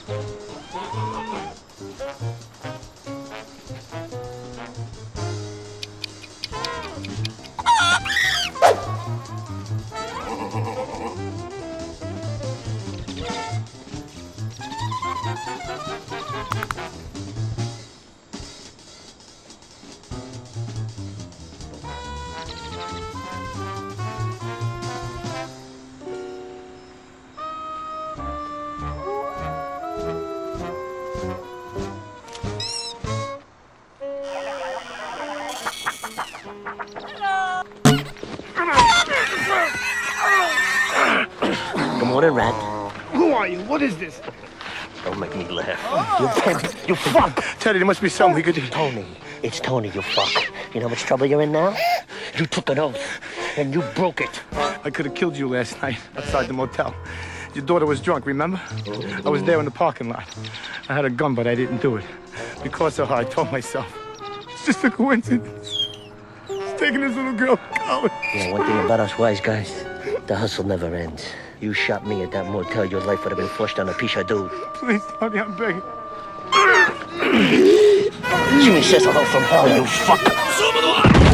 Good morning, Rat. Who are you? What is this? Don't make me laugh. You fuck! Teddy, there must be something we could do. Tony. It's Tony, you fuck. You know how much trouble you're in now? You took an oath, and you broke it. I could have killed you last night outside the motel. Your daughter was drunk, remember? I was there in the parking lot. I had a gun, but I didn't do it. Because of her, I told myself, it's just a coincidence. It's taking this little girl to college. Yeah, one thing about us wise guys, the hustle never ends. You shot me at that motel, your life would have been flushed on a piece of dude. Please, Tony, I'm begging. Jimmy says hello from hell, you fuck.